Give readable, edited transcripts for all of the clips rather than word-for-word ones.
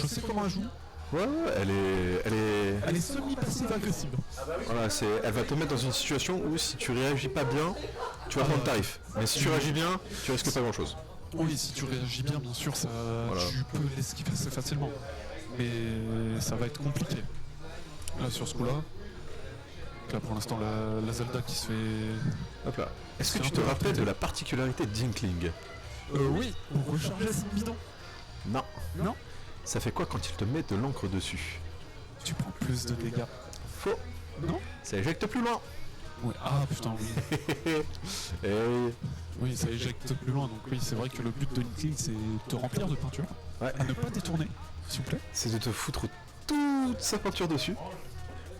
je sais comment elle joue. Ouais, Elle est semi-passive agressive. voilà, elle va te mettre dans une situation où si tu réagis pas bien, tu vas prendre tarif. Mais si tu réagis bien, tu risques pas grand chose. Oui, si tu réagis bien, bien sûr, ça, Voilà. tu peux l'esquiver assez facilement. Mais ça va être compliqué. Là, sur ce coup-là, là pour l'instant, la Zelda qui se fait... Hop là. Est-ce que C'est tu un te peu rappelles rapide. de la particularité d'Inkling? Oui, on rechargeait son bidon. Non. Non. Ça fait quoi quand il te met de l'encre dessus? Tu prends plus de dégâts. Faux. Non. Ça éjecte plus loin. Oui. Ah putain, oui. Et Oui, ça éjecte plus loin, donc oui, c'est vrai que le but de Inkling, c'est de te remplir de peinture. ouais, À ne pas détourner, s'il vous plaît. c'est de te foutre toute sa peinture dessus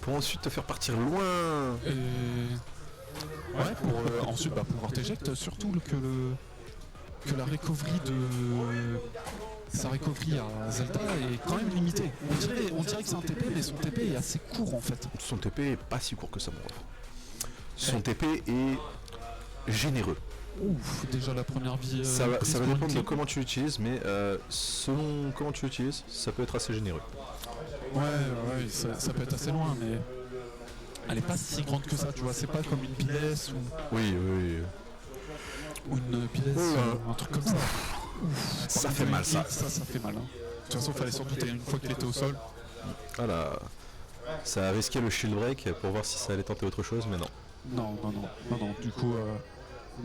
pour ensuite te faire partir loin. Et... Ouais, pour ensuite pouvoir t'éjecter, surtout que la recovery de... Sa recovery à Zelda est quand même limitée. On dirait que c'est un TP, mais son TP est assez court en fait. Son TP est pas si court que ça, mon ref. Son TP est généreux. Ouf, déjà la première vie... Ça va prise pour dépendre de Inkling. comment tu l'utilises, mais selon comment tu l'utilises, ça peut être assez généreux. Ouais, ça peut être assez loin, mais... Elle est pas si grande que ça, tu vois, c'est pas comme une Pilès Oui. ou une Pilès, un truc comme ça. Ouf, Ça fait mal, ça. Ça fait mal. Hein. De toute façon, fallait s'en douter une fois qu'il était au sol. Voilà. Ça a risqué le shield break pour voir si ça allait tenter autre chose, mais non. Non. Du coup,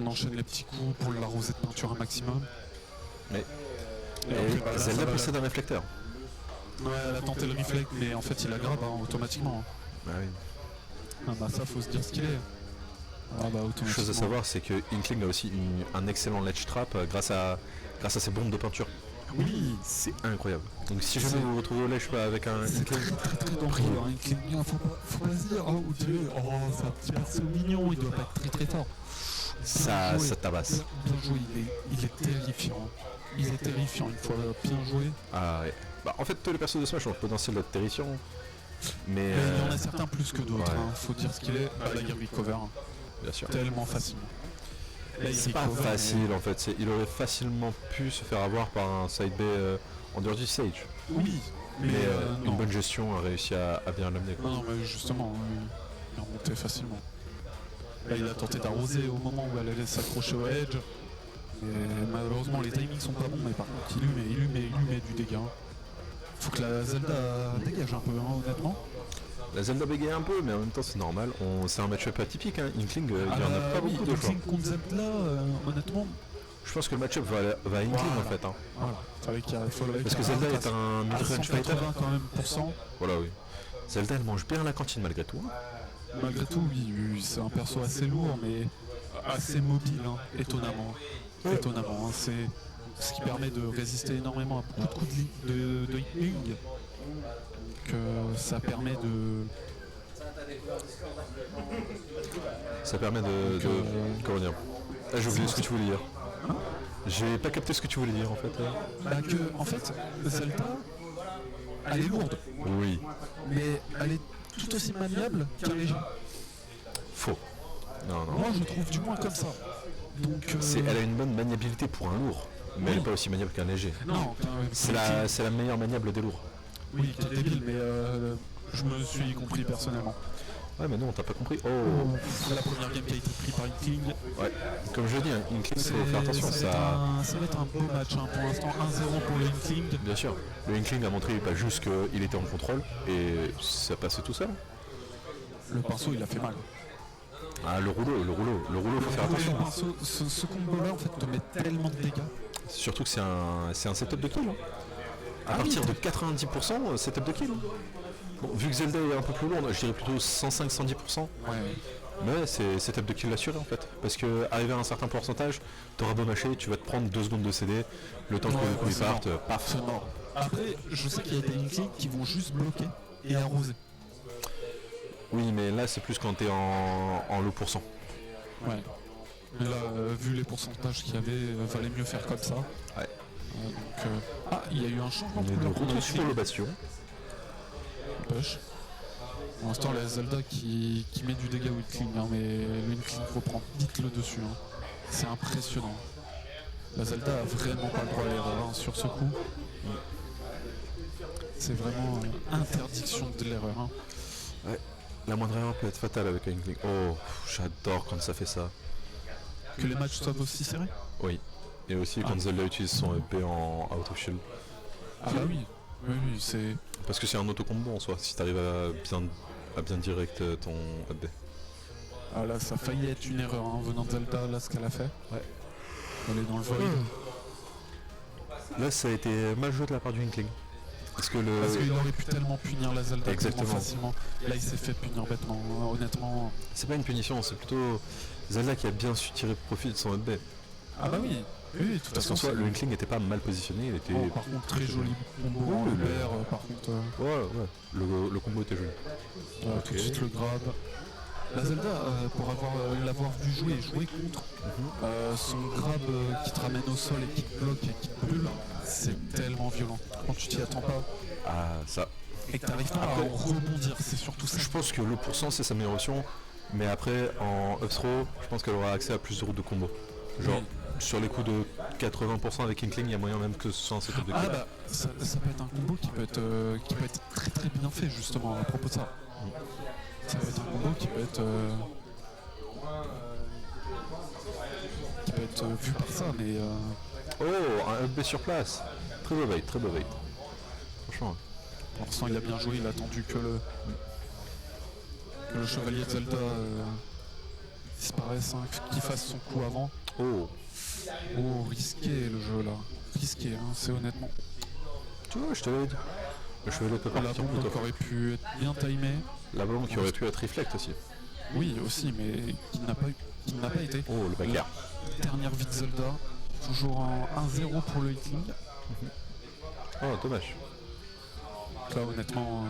on enchaîne les petits coups pour l'arroser de peinture un maximum. Mais Et après, là, Zelda ça va- possède un réflecteur. Ouais, elle a tenté le reflect, mais en fait, il aggrave automatiquement. Ah oui. Ah bah ça, faut se dire ce qu'il est. Ah bah automatiquement. Chose à savoir, c'est que Inkling a aussi un excellent ledge trap grâce à ses bombes de peinture. Oui, C'est incroyable. Donc si jamais vous vous retrouvez au ledge avec un c'est Inkling, très dangereux. Hein. Inkling, faut pas se dire, oh Dieu, c'est un petit perso mignon, il doit pas être très fort. ça tabasse. Bien joué, il est terrifiant. Il est terrifiant une fois bien joué. Ah ouais. Bah, en fait, tous les persos de Smash ont le potentiel d'être terrifiants. Mais Mais il y en a certains plus que d'autres, ouais. hein. Faut dire ce qu'il est. Bah, là, il recover hein. bien sûr. Tellement facilement. Là, il C'est pas recover, facile en fait, il aurait facilement pu se faire avoir par un side B en dehors du stage. Oui, mais, Mais non. une bonne gestion a réussi à bien l'amener. quoi. Non, mais justement, il est remonté facilement. Là, il a tenté d'arroser au moment où elle allait s'accrocher au edge. Et malheureusement, les timings sont pas bons, mais par contre, il lui met du dégât. Faut que la Zelda dégage un peu, hein, honnêtement. La Zelda bégaye un peu, mais en même temps c'est normal. C'est un match-up atypique, hein. Inkling, il y en a pas beaucoup de fois. Inkling contre Zelda, honnêtement, Je pense que le match-up va à Inkling Voilà. en fait. Hein. voilà. Parce que Zelda est un mid-range fighter. 180 quand même %. Voilà, oui. Zelda elle mange bien la cantine malgré tout. Hein. Malgré tout, oui, c'est un perso assez lourd, mais assez mobile, hein, étonnamment. Étonnamment, hein, c'est ce qui permet de résister énormément à beaucoup de coups de hitling. Que ça permet de... Ça permet de comment dire. Ah, j'ai oublié ce que tu voulais dire. J'ai pas capté ce que tu voulais dire en fait. En fait, Zelda, elle est lourde, Oui. mais elle est tout aussi maniable qu'un léger. Faux. Non. Moi, je trouve du moins comme ça. Donc, Elle a une bonne maniabilité pour un lourd, mais elle est pas aussi maniable qu'un léger. Non, C'est la meilleure maniable des lourds. Oui, t'es débile, mais je me suis compris personnellement. Ouais, mais non, t'as pas compris. Oh. La première game qui a été prise par Inkling, Ouais. Comme je l'ai dit, hein, Inkling, faut faire attention. ça va être un beau match. Hein. Pour l'instant, 1-0 pour le Inkling. Bien sûr. Le Inkling a montré pas juste qu'il était en contrôle et ça passait tout seul. Le pinceau, il a fait mal. Ah, le rouleau, faut faire attention. Le pinceau, ce combo-là, en fait, te met tellement de dégâts. Surtout que c'est un setup de kill. Hein. À partir de 90%, setup de kill. Hein. Bon, vu que Zelda est un peu plus lourde, je dirais plutôt 105-110%. Ouais. Mais c'est setup de kill assuré en fait. Parce que arrivé à un certain pourcentage, t'auras beau mâcher, tu vas te prendre 2 secondes de CD, le temps que le coup parte, paf. C'est mort. Après, je sais qu'il y a des Inkling qui vont juste bloquer et arroser. Oui, mais là c'est plus quand t'es en low pourcent. Ouais. Mais là, vu les pourcentages qu'il y avait, valait mieux faire comme ça. Ouais. Il y a eu un changement On de est de couleur contre retour sur le bastion. push. Pour l'instant, la Zelda qui met du dégât au Inkling, hein, mais le Inkling reprend vite le dessus. Hein. C'est impressionnant. La Zelda a vraiment pas le droit à l'erreur hein, sur ce coup. C'est vraiment interdiction de l'erreur. Hein. La moindre erreur peut être fatale avec un Inkling. Oh, j'adore quand ça fait ça. Que les matchs soient aussi serrés. Oui. Et aussi quand Zelda utilise son épée en out of shield. Ah bah oui. Oui, c'est... Parce que c'est un auto-combo en soi, si t'arrives à bien direct ton AD. Ah là, ça a failli être une erreur hein, venant de Zelda, là, ce qu'elle a fait. Ouais. Elle est dans le void. Là, ça a été mal joué de la part du Inkling. Parce qu'il aurait pu tellement punir la Zelda exactement facilement. Là, il s'est fait punir bêtement, hein, honnêtement. C'est pas une punition, c'est plutôt Zelda qui a bien su tirer profit de son AD. Ah bah oui, oui, tout à parce qu'en soi, le Inkling n'était pas mal positionné, il était... par contre, très joli combo en l'air, par contre... Ouais, le combo était joli. Tout de suite le grab. La Zelda, pour l'avoir vu jouer et jouer contre, son grab qui te ramène au sol et qui te bloque et qui te brûle, c'est tellement violent. Quand tu t'y attends pas ça. et que t'arrives pas à rebondir, c'est surtout ça. Je pense que le pourcent c'est sa meilleure option, mais après en up throw, je pense qu'elle aura accès à plus de routes de combo. Genre sur les coups de 80% avec Inkling, il y a moyen même que ce soit un setup de kill. Ah bah ça peut être un combo qui peut être très très bien fait justement à propos de ça. Ça peut être un combo qui peut être vu par ça, mais Oh, un up B sur place. Très beau bait, très beau bait. Franchement. pour l'instant il a bien joué, il a attendu que le chevalier de Zelda disparaisse, hein, qu'il fasse son coup avant. Oh, Risqué le jeu là. Risqué, hein, c'est honnêtement. tu vois, je t'avais dit. Le chevalier peut La partir bombe plutôt. aurait pu être bien timée. La bombe qui aurait pu être reflect aussi. Oui, aussi, mais qui n'a pas été. Oh, le bagarre. Dernière vie de Zelda. Toujours en 1-0 pour le Inkling. Oh, dommage. Là, honnêtement,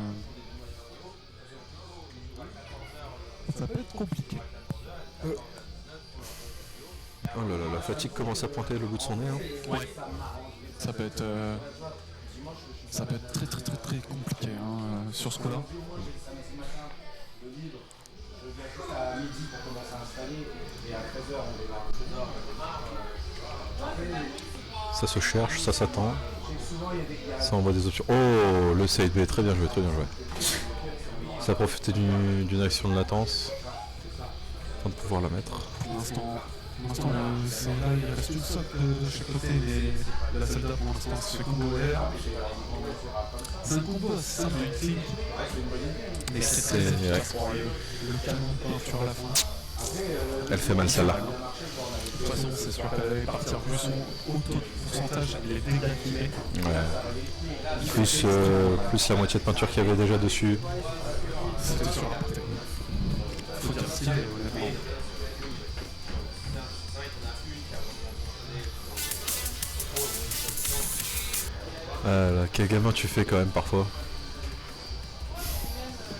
ça peut être compliqué. Oh là là, la fatigue commence à pointer le bout de son nez. Hein. Ouais. Ça peut être très très très très compliqué hein, sur ce coup-là. Ça se cherche, ça s'attend. Ça envoie des options. Oh, le side B, très bien joué, très bien joué. Ça a profité d'une action de latence. Afin de pouvoir la mettre. Pour l'instant, il reste une socle de chaque côté, mais la Zelda pour l'instant se fait combo air. C'est un combo assez simple de Inkling. Mais c'est très efficace pour le canon de peinture à la fin. Elle fait mal celle-là. De toute façon, c'est sûr qu'elle allait partir vu son haut taux de pourcentage et les dégâts qu'il met. Ouais. Plus la moitié de peinture qu'il y avait déjà dessus. C'était sûr à partir. Faut dire ce qu'il est, honnêtement. Ah là, quel gamin tu fais quand même parfois.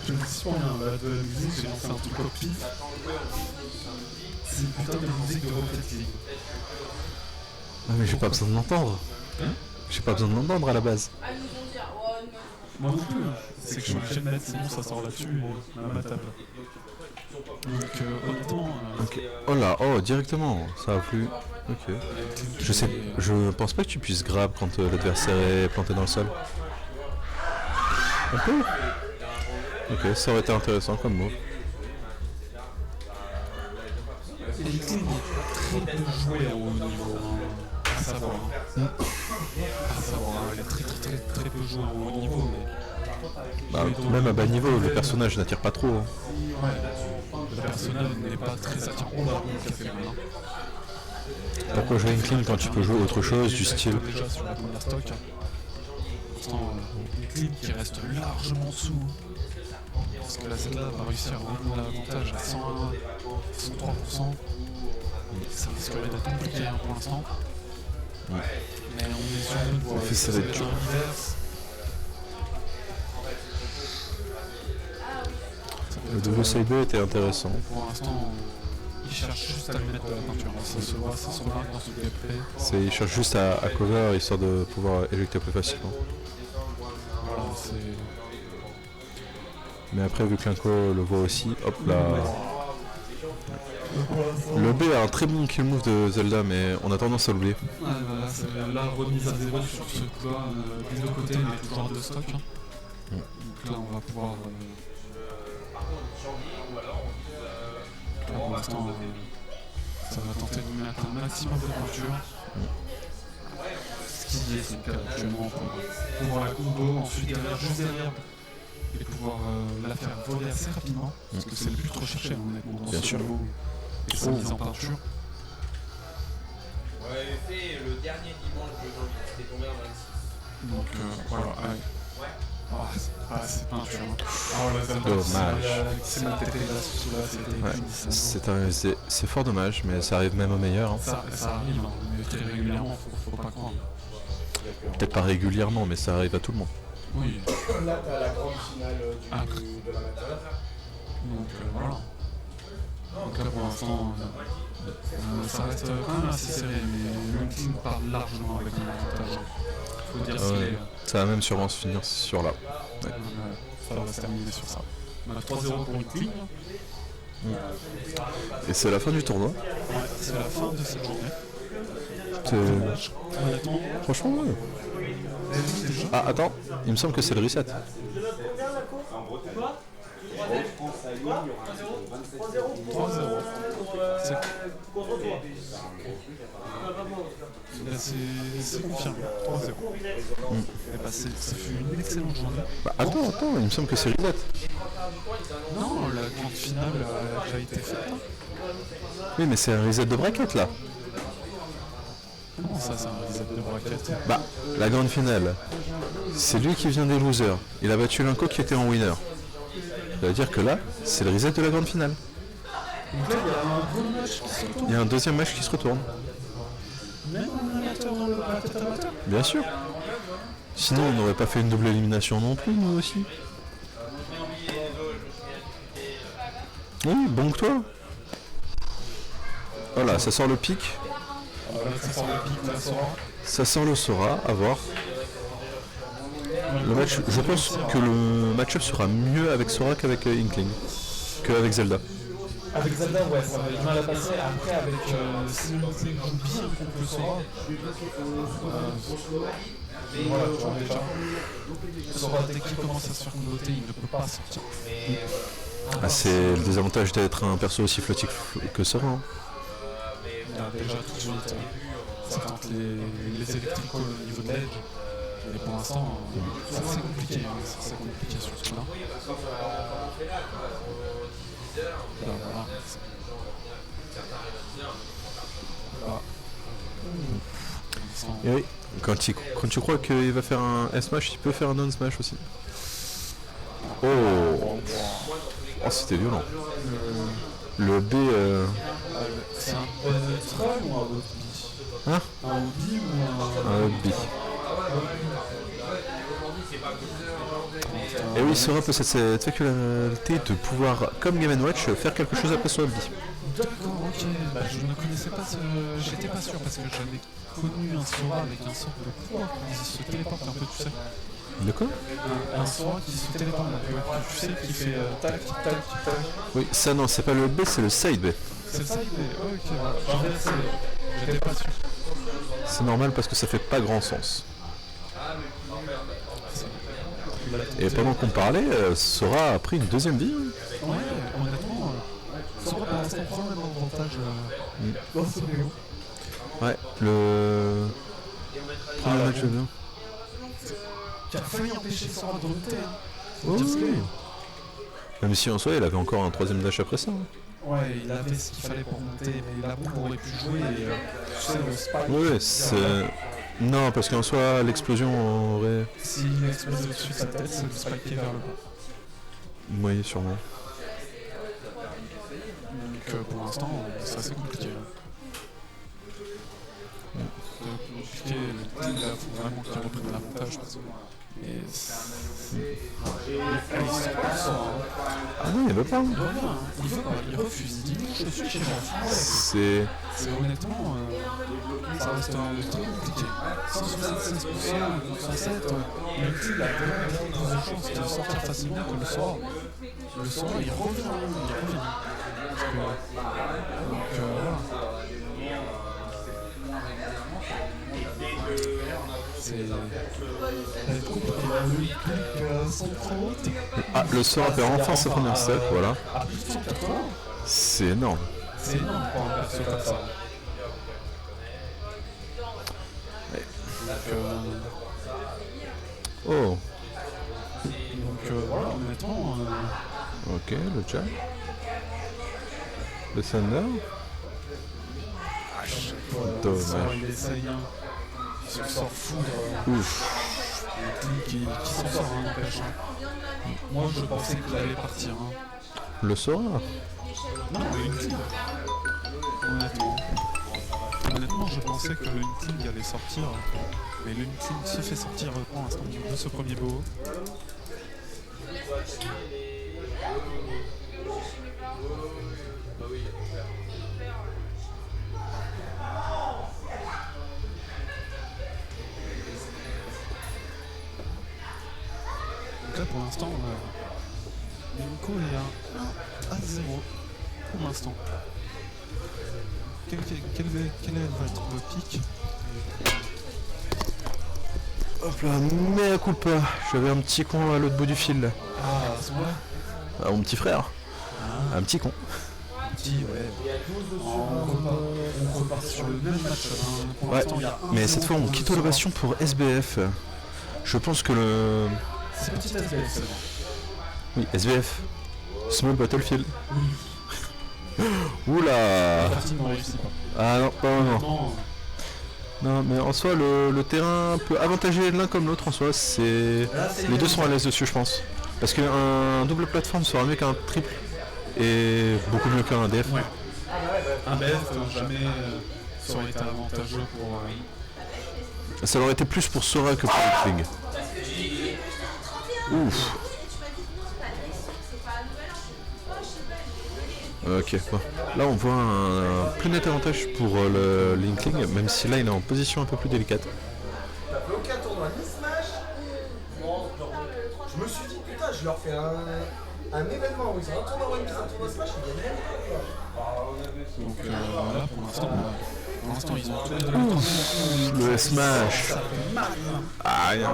Je me suis pas de la musique, j'ai lancé un truc au pif. C'est une putain de musique de Rocket League. Ah mais j'ai pas besoin de l'entendre. J'ai pas besoin de l'entendre à la base. Moi non plus, c'est que je suis obligé de mettre, sinon ça sort là-dessus, à ma table. Donc honnêtement... Ok. Oh là, oh directement, ça a plu. Ok. Je pense pas que tu puisses grab quand l'adversaire est planté dans le sol. On peut. Ok, ça aurait été intéressant comme mot. Il est très peu joué à haut niveau, hein, à savoir. Il est très peu joué à haut niveau, mais... Bah, même à bas niveau, le personnage n'attire pas trop. Hein. Ouais, le personnage n'est pas très attirant. On va casser le main. Pourquoi jouer Inkling quand tu peux jouer autre chose du style déjà sur la première stock. Pour l'instant, Inkling qui reste largement sous. Parce que la Zelda va réussir à reprendre l'avantage à 101, 103%. Ça risquerait d'être compliqué hein, pour l'instant. Ouais. Mais on est sur une voie. Ça va être dur. Le double side était intéressant. Pour l'instant, il cherche juste à lui mettre de la peinture. Ça se voit, ça se remarque dans ce gameplay. Il cherche juste à cover histoire de pouvoir éjecter plus facilement. Voilà, c'est... Mais après, vu que Linko le voit aussi, hop là. Le B a un très bon kill move de Zelda, mais on a tendance à l'oublier. Voilà, c'est la remise à zéro sur ce coup-là. Des deux côtés, mais toujours à deux stocks. Donc là, on va pouvoir. Là, pour l'instant, ça va tenter de mettre un maximum de peinture. Ce qui est le cas actuellement pour pouvoir la combo, ensuite derrière, juste derrière, et pouvoir la faire voler assez rapidement. Parce que c'est le but recherché, honnêtement, dans Bien ce sûr. niveau et sa mise en peinture. On l'avait fait le dernier dimanche de janvier, c'était tombé en 26. Donc voilà, ouais. Ah, c'est pas assez de peinture. Oh la Zelda, Dommage. c'est mal pété là, ce là, c'était Ouais, punissant. c'est fort dommage, mais ça arrive même au meilleur. Hein. Ça arrive, hein, mais très régulièrement, faut pas croire. Peut-être pas régulièrement, mais ça arrive à tout le monde. Oui, Là, t'as la grande finale Après. de l'amateur. donc voilà. Donc là pour l'instant, ça reste quand même assez serré, mais Linking part largement avec un avantage. Faut dire ce qu'il est. Ça va même sûrement se finir sur là. Ouais. Ça va se terminer sur ça. On a 3-0 pour Linking. Et c'est la fin du tournoi. Ouais, c'est la fin de cette journée. C'est- Honnêtement, Franchement, ouais. déjà. Ah, attends, il me semble que c'est le reset. C'est Là, c'est confirmé. 3-0. Eh ben, ça fut une excellente journée. Bah, attends, il me semble que c'est reset. Non, la grande finale a déjà été faite. Hein. Oui, mais c'est un reset de bracket là. Comment ça, c'est un reset de bracket? Bah, la grande finale, c'est lui qui vient des losers. Il a battu Linko qui était en winner. Ça veut dire que là, c'est le reset de la grande finale. Donc là, il y a un gros match qui se retourne. Il y a un deuxième match qui se retourne. Même un amateur dans le bracket amateur. Bien sûr. Sinon, on n'aurait pas fait une double élimination non plus, nous aussi. Oui, bon que toi. Voilà, ça sort le pic. Voilà, ça sort le pic, ça sort. Ça sort le Sora, à voir. Le match, je pense que le match-up sera mieux avec Sora qu'avec Inkling. Qu'avec Zelda. Avec Zelda, ouais, ça va du mal à passer. Après, avec. Si Linking joue bien contre le Sora, voilà, tu vois déjà. Sora, dès qu'il commence à se faire condoter, il ne peut pas sortir. Ah, c'est le désavantage d'être un perso aussi flottique que Sora. Hein. Il a déjà tout de suite, ça tente les électricals au niveau de l'edge. Et pour l'instant, c'est assez compliqué, hein, c'est assez compliqué sur ce là. Là, voilà. Là. Pour l'instant, Et oui, quand tu crois qu'il va faire un S-Smash, il peut faire un non-Smash aussi. Oh, c'était violent. Le B... c'est un troll ou un hobby? Hein? Un hobby ou un... Un B. Et oui, Sora peut cette faculté de pouvoir, comme Game & Watch, faire quelque chose après son B. D'accord, ok. Bah, je ne connaissais pas ce... J'étais pas sûr parce que j'avais connu un Sora avec un sort de pouvoir qui se téléporte un peu, tu sais. De quoi? Un Sora qui se téléporte un peu, tu sais, qui fait tac, tac, tac. Oui, ça non, c'est pas le B, c'est le side B. C'est le side B, ok. J'étais pas sûr. C'est normal parce que ça fait pas grand sens. Et pendant qu'on parlait, Sora a pris une deuxième vie. Hein. Ouais, honnêtement, Sora pour l'instant prend le même avantage dans ce vidéo. Ouais, le... Premier match de bien. Qui a failli empêcher Sora de remonter. Hein. Oh, Dire ce qu'il est. Même si en soi, il avait encore un troisième dash après ça. Hein. Ouais, il avait ce qu'il fallait pour monter, mais la bombe aurait pu jouer et tu sais, le spike. Ouais, c'est... Non, parce qu'en soi, l'explosion aurait... S'il explose au-dessus de sa tête, c'est le spiker vers le bas. Oui, sûrement. Donc pour l'instant, c'est assez compliqué. C'est compliqué, il faut vraiment qu'il reprenne l'avantage parce que... Et il se passe, Ah non, il veut pas. Hein. il revient, hein. Il refuse, il dit je suis chez moi. C'est... C'est honnêtement, ça reste très compliqué. 176%, 107, il a vraiment de chances de sortir facilement que le Sora. Le Sora, il revient. Parce que, donc voilà. va être compliqué. Le clic 130. Ah, le Sora perd enfin sa première stack, voilà. À plus de 180. C'est énorme. C'est énorme pour un perso comme ça. Oh, Donc voilà, honnêtement, ok, le Jack. Le Thunder. Dommage. il essaye, hein. Il se sort foudre. Ouf. Qui s'en sort, hein, n'empêche. Moi, je pensais qu'il allait partir. Hein. Le Sora. Non, le Inkling. Honnêtement, je pensais que le Inkling allait sortir. Mais le Inkling se fait sortir pour l'instant de ce premier beau. Donc là, pour l'instant, Nico est à 0 pour l'instant. Quel va être le pic? Hop là, mea culpa. J'avais un petit con à l'autre bout du fil là. Ah, c'est vrai. Ah, mon petit frère. Un petit con. Petit, ouais. On repart sur le même match. Hein. Pour Ouais, l'instant, il y a mais 1-0 cette fois on pour quitte le l'ovation pour SBF. Je pense que le... C'est petit SBF seulement. Oui, SBF. Small Battlefield. Oula. Partie n'en réussit pas. Ah non, pas vraiment. Non, Non, mais en soi, le terrain peut avantager l'un comme l'autre en soi. C'est les deux sont à l'aise dessus, je pense. Parce qu'un double plateforme sera mieux qu'un triple et beaucoup mieux qu'un DF. ouais. Un BF, jamais ça aurait été avantageux pour. Ça aurait été plus pour Sora que pour Inkling. Ouf. Ok, bon. Là on voit un plus net avantage pour le Inkling, même si là il est en position un peu plus délicate. T'as fait aucun tournoi ni Smash. Je me suis dit putain je leur fais un événement où ils ont un tournoi One Piece, un tournoi Smash, ils viennent même. Donc là, pour l'instant, ils ont tout Le Smash. Ça fait mal. Hein. Ah rien.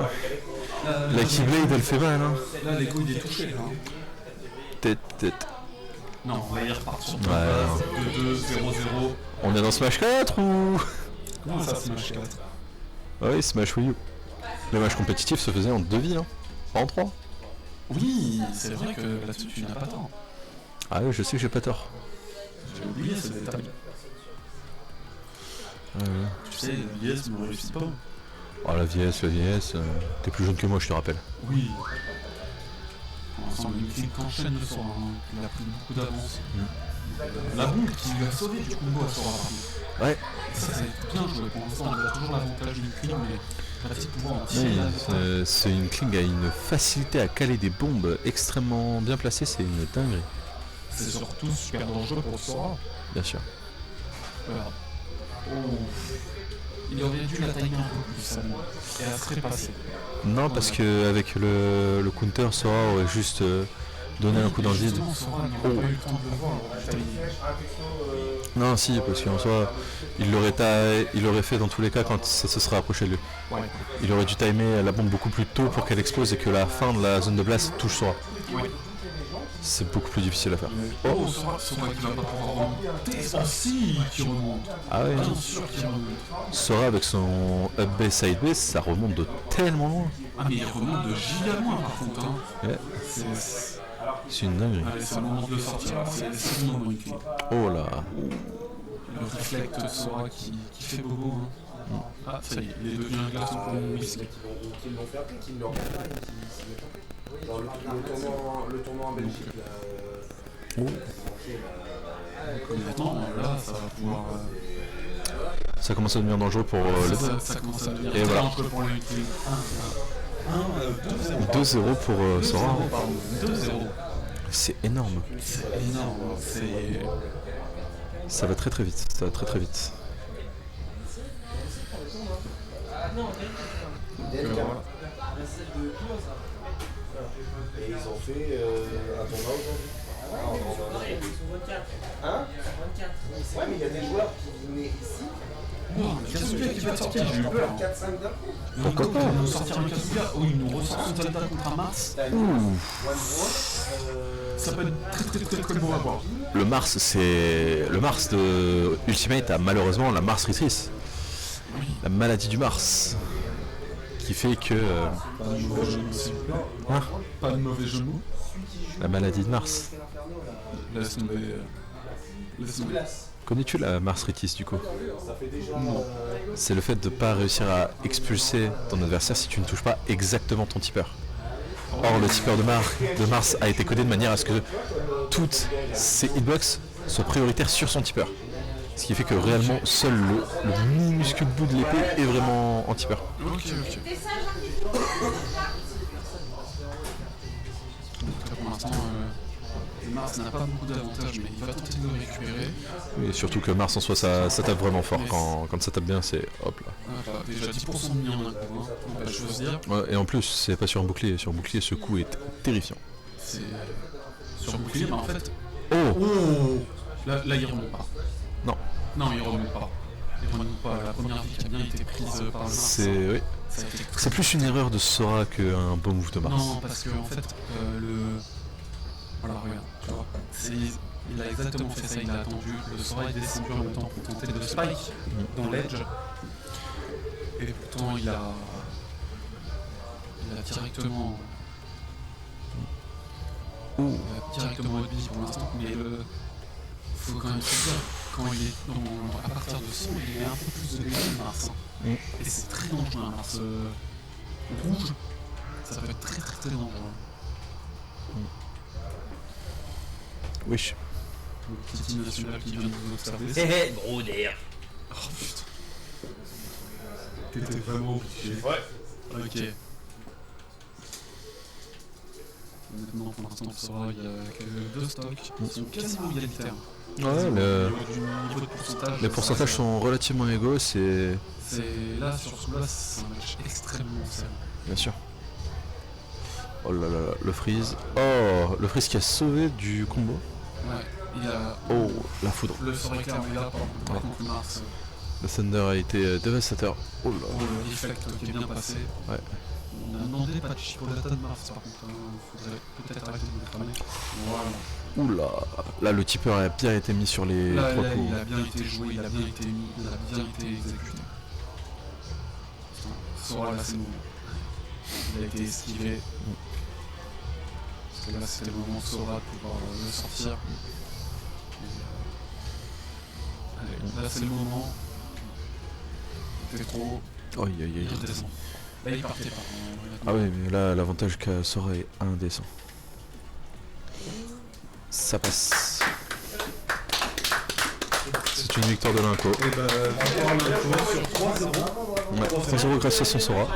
La Keyblade elle fait mal hein. Là, l'ego il est touché. Hein. Tête. Non, on va y repartir sur Ouais, non. 2-2, 0-0. On est dans Smash 4 ou... Comment ça, Smash 4? Oui, Smash Wii U. Le match compétitif se faisait en 2 vies, hein. Pas en 3. Oui, c'est vrai que là-dessus, tu n'as pas tort. Ah oui, je sais que j'ai pas tort. J'ai oublié ce détail. Tu sais, l'IS ne réussit pas. Oh la vieillesse, t'es plus jeune que moi, je te rappelle. Oui. Pour l'instant, le Inkling enchaîne le soir. Hein. Il a pris beaucoup d'avance. La bombe qui lui a sauvé du combo à Sora. Ouais. Ça a été bien joué. Pour l'instant, il a toujours l'avantage du Inkling, mais va-t-il pouvoir en tirer Oui, la victoire? ce Inkling a une facilité à caler des bombes extrêmement bien placées, c'est une dinguerie. C'est surtout super dangereux pour Sora. Bien sûr. Regarde. Oh. Il aurait dû la timer un peu plus, ça, et elle serait passée. Non, parce que avec le counter, Sora aurait juste donné un coup dans le vide. Justement, Sora n'aurait pas eu le temps de le voir. Non, si, parce qu'en soi, il l'aurait fait dans tous les cas quand ça se serait approché de lui. Ouais. Il aurait dû timer la bombe beaucoup plus tôt pour qu'elle explose et que la fin de la zone de blast touche Sora. Ouais. C'est beaucoup plus difficile à faire. Oh, Sora qui va pas pouvoir remonter. Ah si, qui remonte. Ah ouais, Bien sûr qu'il remonte. Sora avec son up B side B, ça remonte de tellement loin. Ah mais il remonte de giga loin par contre. Hein. Ouais, C'est... c'est une dinguerie. Allez, c'est le moment de le sortir. C'est le moment Inkling. Oh là. Le reflect de Sora qui fait bobo. Hein. Ah, ça y est, il est devenu un glaçon pour mon whisky. Qu'ils l'ont fait appeler, qu'ils l'ont fait. Dans le tournoi en Belgique. Oh. Honnêtement, là, ça va pouvoir... Ça commence à devenir dangereux pour le ça commence à devenir Et voilà. dangereux pour le Inkling. 2-0 pour Sora. 2-0. C'est énorme. C'est énorme. C'est... Ça va très vite. Ça va très vite. Voilà. Et ils ont fait un tournoi aujourd'hui. Hein? Ouais, mais il y a des joueurs qui venaient ici Oh, mais Kazuya qui va sortir, j'ai eu peur. 4-5 d'un coup. Pourquoi Ils pas vont nous sortir un Kazuya, ou ils nous ressortent son Zelda contre un Mars. Ça peut être très bon à voir. Le Mars, c'est... Le Mars de Ultimate a malheureusement la Mars Ritrice. La maladie du Mars. Qui fait que... Pas de mauvais jeu de mots, s'il vous plaît. Hein Pas de mauvais jeu de mots. La maladie de Mars. Laisse tomber. Laisse tomber. Connais-tu la Mars Ritis du coup? Non. C'est le fait de ne pas réussir à expulser ton adversaire si tu ne touches pas exactement ton tipeur. Or, le tipeur de Mars a été codé de manière à ce que toutes ces hitbox soient prioritaires sur son tipeur. Ce qui fait que réellement, seul le minuscule bout de l'épée est vraiment en tipeur. Ok. Pour l'instant, Mars n'a pas beaucoup d'avantages, mais il va tenter de le récupérer. Et surtout que Mars en soi, ça tape vraiment fort. Quand ça tape bien, c'est hop là. Voilà, déjà 10% de mis en un coup, hein. On va choisir. Ouais, et en plus, c'est pas sur un bouclier. Sur un bouclier, ce coup est terrifiant. C'est sur bouclier, mais en fait. Oh Là, il remonte pas. Non. Non, il remonte pas. Il remonte pas. La première vie qui a bien été prise par le Mars. Oui. Ça a été C'est plus une erreur de Sora qu'un bon move de Mars. Non, parce que en fait, Voilà, regarde, tu vois. Il a exactement fait ça, il a attendu. Le Sora est descendu en même temps pour tenter de spike dans l'edge. Et pourtant, il a directement. Directement Obi pour l'instant. Mais faut quand même se dire, quand il est à partir de 100, il est un peu plus de dégâts que Mars. Et c'est très dangereux, un Mars rouge. Ça peut être très dangereux. Wesh. Petite team nationale qui vient de vous observer. Hé hé, gros d'air. Oh putain. T'étais vraiment obligé. Ouais. Ok. Maintenant, pour l'instant, pour Sora, il y a que 2 stocks qui sont quasiment égalitaires. Ouais, Niveau de pourcentage. les pourcentages sont relativement égaux, c'est... Là, sur ce coup-là, c'est un match extrêmement serré. Bien sûr. Oh là là, le freeze. Oh, le freeze qui a sauvé du combo. Ouais, il a. Oh, la foudre. Le sort éclair est là par contre Mars. Le Thunder a été dévastateur. Oh là. Oh, le reflect qui est bien passé. Ouais. On a demandé pas de chipolata de Mars par contre. Faudrait peut-être arrêter de le cramer. Voilà. Oula. Là, le tipper a bien été mis sur les Là, 3 coups. il a bien été joué, il a bien été mis, il a bien été exécuté. Sora là c'est bon. Il a été esquivé. Parce que là c'était le moment de Sora de pouvoir le sortir. Allez, là c'est le moment. C'était trop. Aïe aïe Il aïe. redescend. Là il partait par. Ah oui, mais là, l'avantage qu'a Sora est indécent. Ça passe. C'est une victoire de l'Inco. Et bah, sur 3-0. Ouais, 3-0 grâce à son Sora.